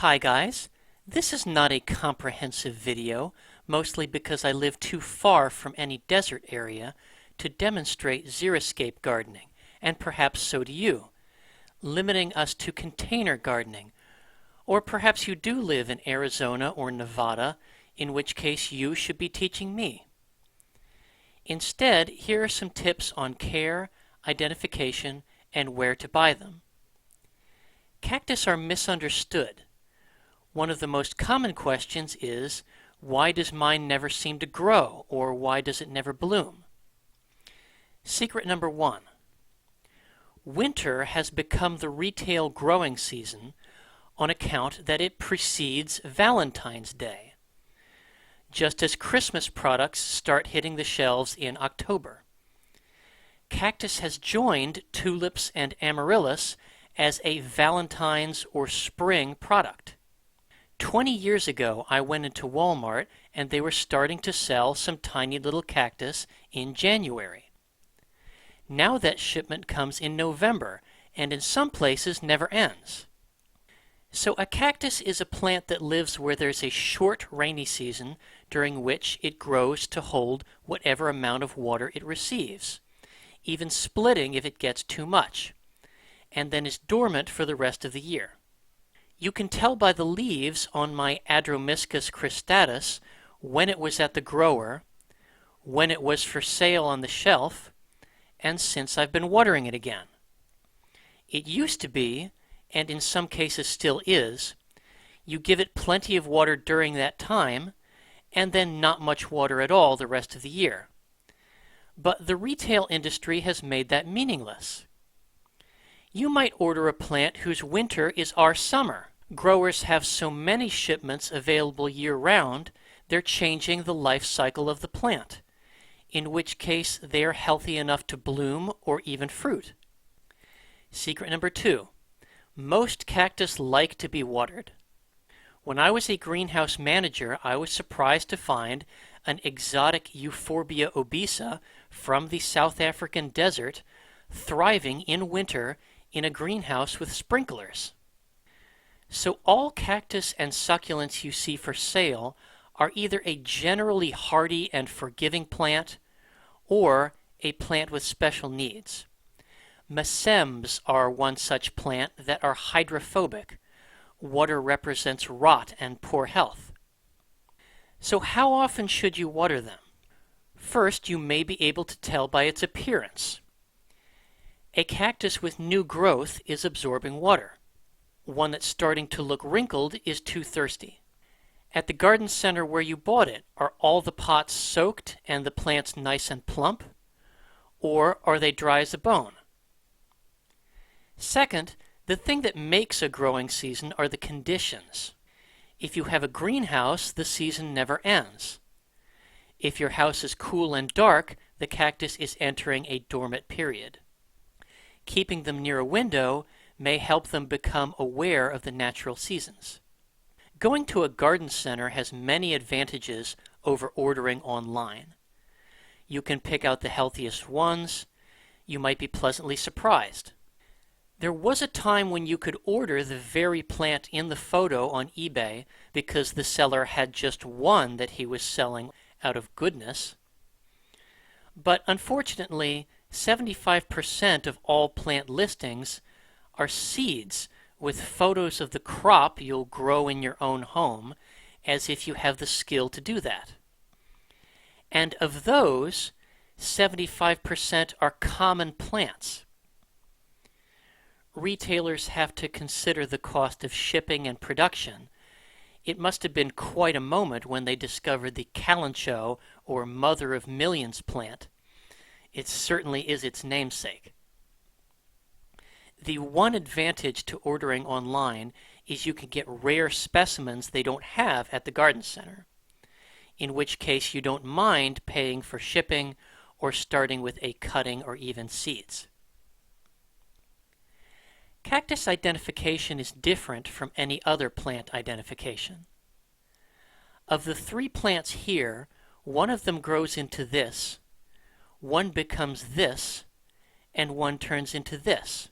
Hi guys, this is not a comprehensive video, mostly because I live too far from any desert area to demonstrate xeriscape gardening, and perhaps so do you, limiting us to container gardening. Or perhaps you do live in Arizona or Nevada, in which case you should be teaching me. Instead, here are some tips on care, identification, and where to buy them. Cactus are misunderstood. One of the most common questions is, why does mine never seem to grow, or why does it never bloom? Secret number one. Winter has become the retail growing season on account that it precedes Valentine's Day, just as Christmas products start hitting the shelves in October. Cactus has joined tulips and amaryllis as a Valentine's or spring product. 20 years ago, I went into Walmart and they were starting to sell some tiny little cactus in January. Now that shipment comes in November and in some places never ends. So a cactus is a plant that lives where there's a short rainy season during which it grows to hold whatever amount of water it receives, even splitting if it gets too much, and then is dormant for the rest of the year. You can tell by the leaves on my Adromiscus cristatus when it was at the grower, when it was for sale on the shelf, and since I've been watering it again. It used to be, and in some cases still is, you give it plenty of water during that time, and then not much water at all the rest of the year. But the retail industry has made that meaningless. You might order a plant whose winter is our summer. Growers have so many shipments available year-round, they're changing the life cycle of the plant, in which case they are healthy enough to bloom or even fruit. Secret number two. Most cactus like to be watered. When I was a greenhouse manager, I was surprised to find an exotic Euphorbia obesa from the South African desert thriving in winter in a greenhouse with sprinklers. So all cactus and succulents you see for sale are either a generally hardy and forgiving plant or a plant with special needs. Masems are one such plant that are hydrophobic. Water represents rot and poor health. So how often should you water them? First, you may be able to tell by its appearance. A cactus with new growth is absorbing water. One that's starting to look wrinkled is too thirsty. At the garden center where you bought it, are all the pots soaked and the plants nice and plump? Or are they dry as a bone? Second, the thing that makes a growing season are the conditions. If you have a greenhouse, the season never ends. If your house is cool and dark, the cactus is entering a dormant period. Keeping them near a window may help them become aware of the natural seasons. Going to a garden center has many advantages over ordering online. You can pick out the healthiest ones. You might be pleasantly surprised. There was a time when you could order the very plant in the photo on eBay because the seller had just one that he was selling out of goodness. But unfortunately, 75% of all plant listings are seeds with photos of the crop you'll grow in your own home, as if you have the skill to do that. And of those, 75% are common plants. Retailers have to consider the cost of shipping and production. It must have been quite a moment when they discovered the calancho, or mother of millions plant. It certainly is its namesake. The one advantage to ordering online is you can get rare specimens they don't have at the garden center, in which case you don't mind paying for shipping or starting with a cutting or even seeds. Cactus identification is different from any other plant identification. Of the three plants here, one of them grows into this, one becomes this, and one turns into this.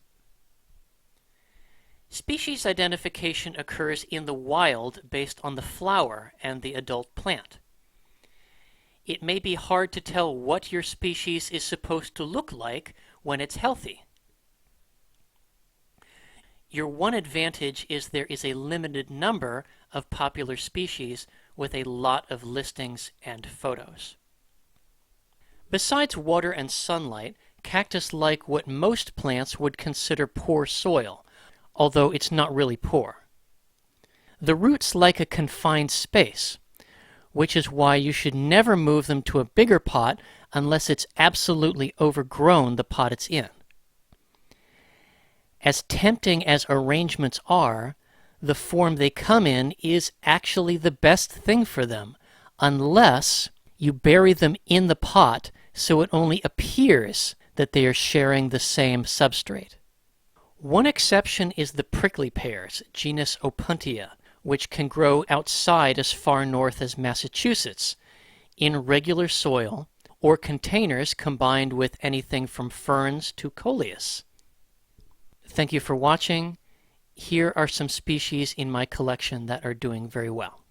Species identification occurs in the wild based on the flower and the adult plant. It may be hard to tell what your species is supposed to look like when it's healthy. Your one advantage is there is a limited number of popular species with a lot of listings and photos. Besides water and sunlight, cactus like what most plants would consider poor soil, although it's not really poor. The roots like a confined space, which is why you should never move them to a bigger pot unless it's absolutely overgrown the pot it's in. As tempting as arrangements are, the form they come in is actually the best thing for them, unless you bury them in the pot so it only appears that they are sharing the same substrate. One exception is the prickly pears, genus Opuntia, which can grow outside as far north as Massachusetts, in regular soil or containers combined with anything from ferns to coleus. Thank you for watching. Here are some species in my collection that are doing very well.